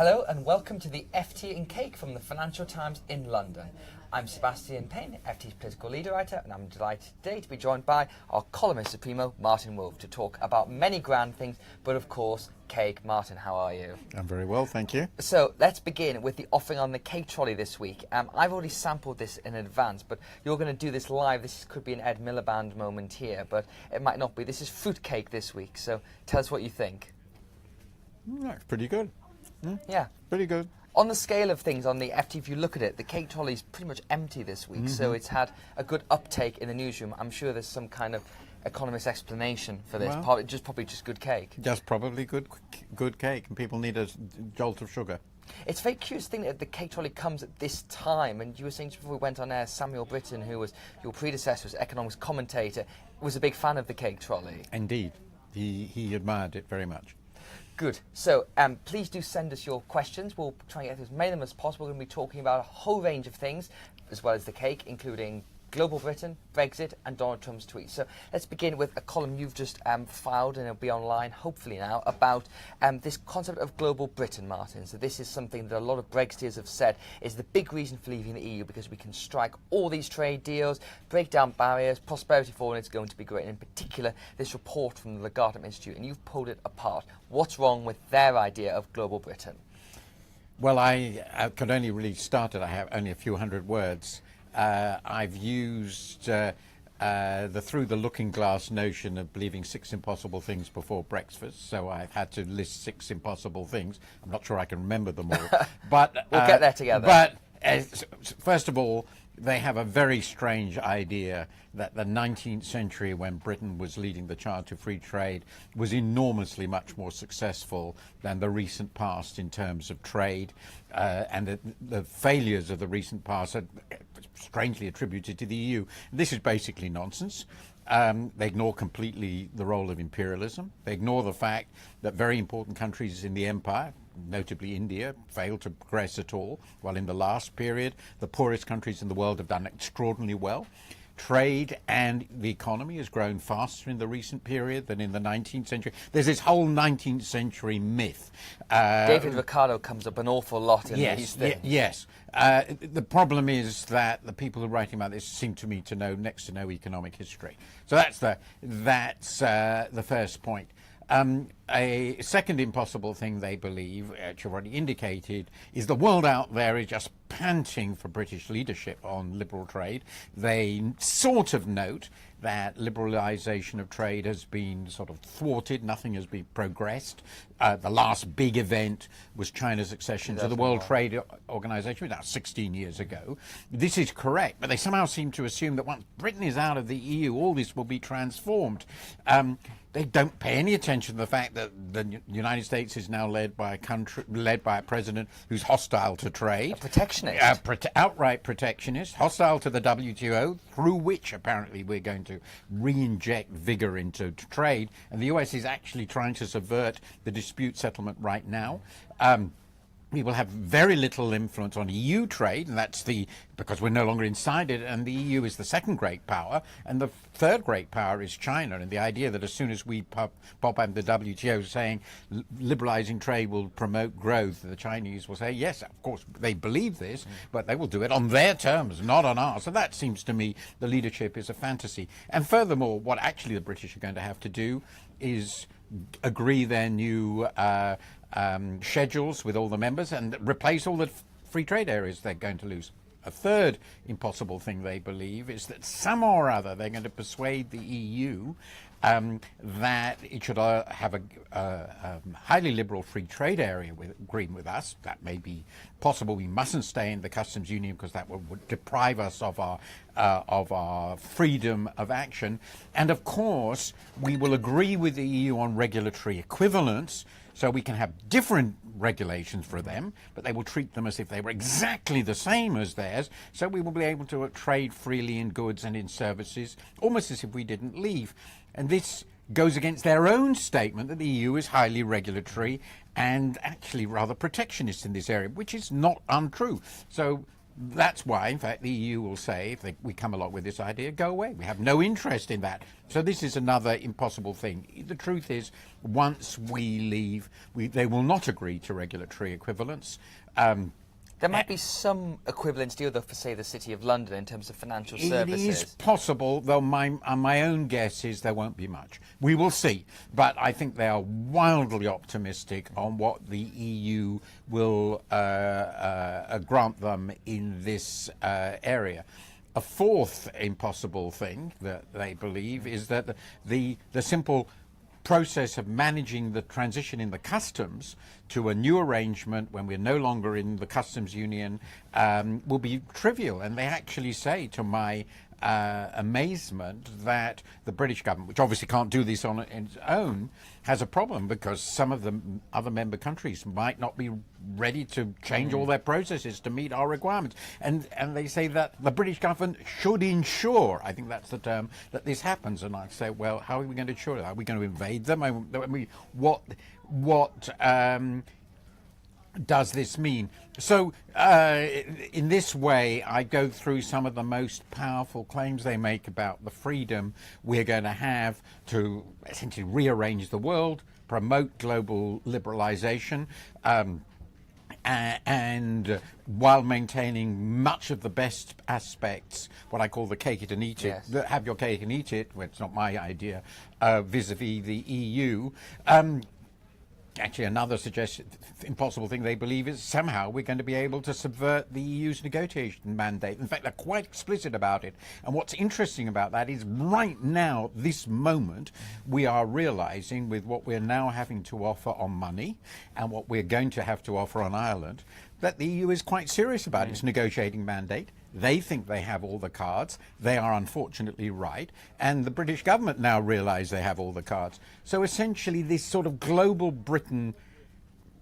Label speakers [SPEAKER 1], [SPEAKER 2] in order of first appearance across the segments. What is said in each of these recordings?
[SPEAKER 1] Hello and welcome to the FT and Cake from the Financial Times in London. I'm Sebastian Payne, FT's political leader writer, and I'm delighted today to be joined by our columnist supremo, Martin Wolf, to talk about many grand things, but of course, cake. Martin, how are you?
[SPEAKER 2] I'm very well, thank you.
[SPEAKER 1] So let's begin with the offering on the cake trolley this week. I've already sampled this in advance, but you're going to do this live. This could be an Ed Miliband moment here, but it might not be. This is fruit cake this week, so tell us what you think.
[SPEAKER 2] That's pretty good.
[SPEAKER 1] Yeah.
[SPEAKER 2] Pretty good.
[SPEAKER 1] On the scale of things on the FT, if you look at it, the cake trolley is pretty much empty this week, so it's had a good uptake in the newsroom. I'm sure there's some kind of economist explanation for this.
[SPEAKER 2] Well,
[SPEAKER 1] probably just good cake.
[SPEAKER 2] Just probably good cake, and people need a jolt of sugar.
[SPEAKER 1] It's a very curious thing that the cake trolley comes at this time, and you were saying just before we went on air, Samuel Britton, who was your predecessor as economics commentator, was a big fan of the cake trolley.
[SPEAKER 2] Indeed. He admired it very much.
[SPEAKER 1] Good. So please do send us your questions. We'll try and get through as many of them as possible. We're going to be talking about a whole range of things, as well as the cake, including global Britain, Brexit, and Donald Trump's tweets. So let's begin with a column you've just filed, and it'll be online, hopefully now, about this concept of global Britain, Martin. So this is something that a lot of Brexiteers have said is the big reason for leaving the EU, because we can strike all these trade deals, break down barriers, prosperity for all, and it's going to be great. And in particular, this report from the Legartum Institute, and you've pulled it apart. What's wrong with their idea of global Britain?
[SPEAKER 2] Well, I could only really start it. I have only a few hundred words. I've used the through the looking glass notion of believing 6 impossible things before breakfast, so I've had to list 6 impossible things. I'm not sure I can remember them all, but
[SPEAKER 1] we'll get there together.
[SPEAKER 2] But first of all, they have a very strange idea that the 19th century, when Britain was leading the charge to free trade, was enormously much more successful than the recent past in terms of trade, and the failures of the recent past are strangely attributed to the EU. This is basically nonsense. They ignore completely the role of imperialism. They ignore the fact that very important countries in the empire, notably India, failed to progress at all, while in the last period the poorest countries in the world have done extraordinarily well. Trade and the economy has grown faster in the recent period than in the 19th century. There's this whole 19th century myth.
[SPEAKER 1] David Ricardo comes up an awful lot in these things.
[SPEAKER 2] Yes. The problem is that the people who are writing about this seem to me to know next to no economic history. So that's the first point. A second impossible thing they believe, which you've already indicated, is the world out there is just panting for British leadership on liberal trade. They sort of note that liberalisation of trade has been sort of thwarted, nothing has been progressed. The last big event was China's accession to the World Trade Organization, about 16 years ago. This is correct, but they somehow seem to assume that once Britain is out of the EU, all this will be transformed. They don't pay any attention to the fact that the United States is now led by a president who's hostile to trade.
[SPEAKER 1] A protectionist.
[SPEAKER 2] Outright protectionist, hostile to the WTO, through which apparently we're going to re-inject vigor into trade. And the US is actually trying to subvert the dispute settlement right now. We will have very little influence on EU trade, and that's because we're no longer inside it, and the EU is the second great power, and the third great power is China. And the idea that as soon as we pop up the WTO saying liberalizing trade will promote growth, the Chinese will say, yes, of course, they believe this, but they will do it on their terms, not on ours. So that seems to me the leadership is a fantasy. And furthermore, what actually the British are going to have to do is agree their new schedules with all the members and replace all the free trade areas they're going to lose. A third impossible thing they believe is that somehow or other they're going to persuade the EU that it should have a highly liberal free trade area agreement with us. That may be possible. We mustn't stay in the customs union because that would deprive us of our freedom of action. And of course, we will agree with the EU on regulatory equivalence, so we can have different regulations for them, but they will treat them as if they were exactly the same as theirs, so we will be able to trade freely in goods and in services, almost as if we didn't leave. And this goes against their own statement that the EU is highly regulatory and actually rather protectionist in this area, which is not untrue. So That's why, in fact, the EU will say, if we come along with this idea, go away. We have no interest in that. So this is another impossible thing. The truth is, once we leave, they will not agree to regulatory equivalence.
[SPEAKER 1] There might be some equivalence deal, though, for, say, the City of London in terms of financial services.
[SPEAKER 2] It is possible, though my own guess is there won't be much. We will see. But I think they are wildly optimistic on what the EU will grant them in this area. A fourth impossible thing that they believe is that the simple process of managing the transition in the customs to a new arrangement when we're no longer in the customs union will be trivial. And they actually say, to my amazement, that the British government, which obviously can't do this on its own, has a problem because some of the other member countries might not be ready to change all their processes to meet our requirements. And they say that the British government should ensure, I think that's the term, that this happens. And I say, well, how are we going to ensure that? Are we going to invade them? I mean, what does this mean? So in this way, I go through some of the most powerful claims they make about the freedom we're going to have to essentially rearrange the world, promote global liberalization, and while maintaining much of the best aspects, what I call the cake it and eat it,
[SPEAKER 1] Yes.
[SPEAKER 2] have your cake and eat it, well, it's not my idea, vis-a-vis the EU. Actually, another impossible thing they believe is somehow we're going to be able to subvert the EU's negotiation mandate. In fact, they're quite explicit about it. And what's interesting about that is right now, this moment, we are realizing with what we're now having to offer on money and what we're going to have to offer on Ireland, that the EU is quite serious about its negotiating mandate. They think they have all the cards. They are unfortunately right. And the British government now realise they have all the cards. So essentially this sort of global Britain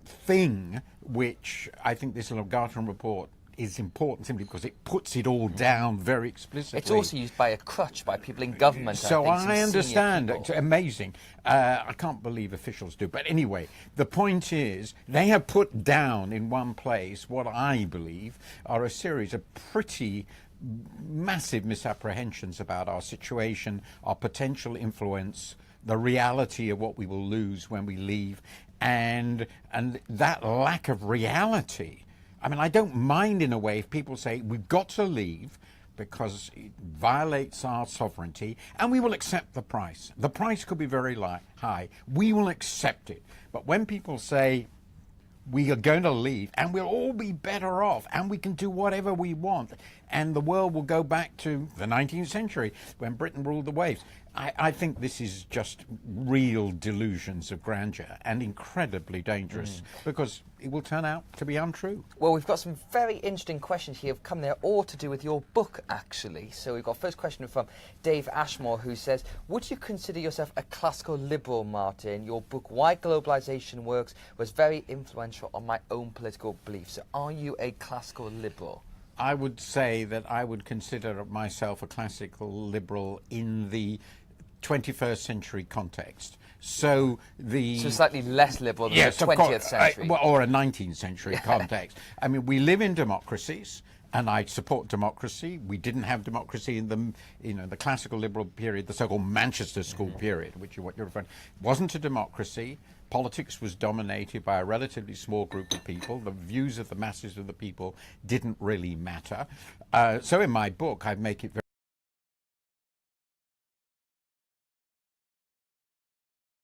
[SPEAKER 2] thing, which I think this little Garton report is important simply because it puts it all down very explicitly.
[SPEAKER 1] It's also used by a crutch by people in government.
[SPEAKER 2] So
[SPEAKER 1] I think, some
[SPEAKER 2] I understand.
[SPEAKER 1] senior
[SPEAKER 2] It's
[SPEAKER 1] people.
[SPEAKER 2] amazing. I can't believe officials do. But anyway, the point is they have put down in one place what I believe are a series of pretty massive misapprehensions about our situation, our potential influence, the reality of what we will lose when we leave, and that lack of reality. I mean, I don't mind in a way if people say we've got to leave because it violates our sovereignty, and we will accept the price. The price could be very high. We will accept it. But when people say we are going to leave and we'll all be better off and we can do whatever we want and the world will go back to the 19th century when Britain ruled the waves, I think this is just real delusions of grandeur and incredibly dangerous because it will turn out to be untrue.
[SPEAKER 1] Well, we've got some very interesting questions here come there, all to do with your book, actually. So we've got first question from Dave Ashmore, who says, would you consider yourself a classical liberal, Martin? Your book, Why Globalization Works, was very influential on my own political beliefs. So are you a classical liberal?
[SPEAKER 2] I would say that I would consider myself a classical liberal in the 21st century context. So
[SPEAKER 1] slightly less liberal than
[SPEAKER 2] yes,
[SPEAKER 1] the
[SPEAKER 2] of
[SPEAKER 1] 20th
[SPEAKER 2] course,
[SPEAKER 1] century.
[SPEAKER 2] or a 19th century context. I mean, we live in democracies, and I support democracy. We didn't have democracy in the classical liberal period, the so-called Manchester School period, which is what you're referring to. It wasn't a democracy. Politics was dominated by a relatively small group of people. The views of the masses of the people didn't really matter. So in my book, I make it very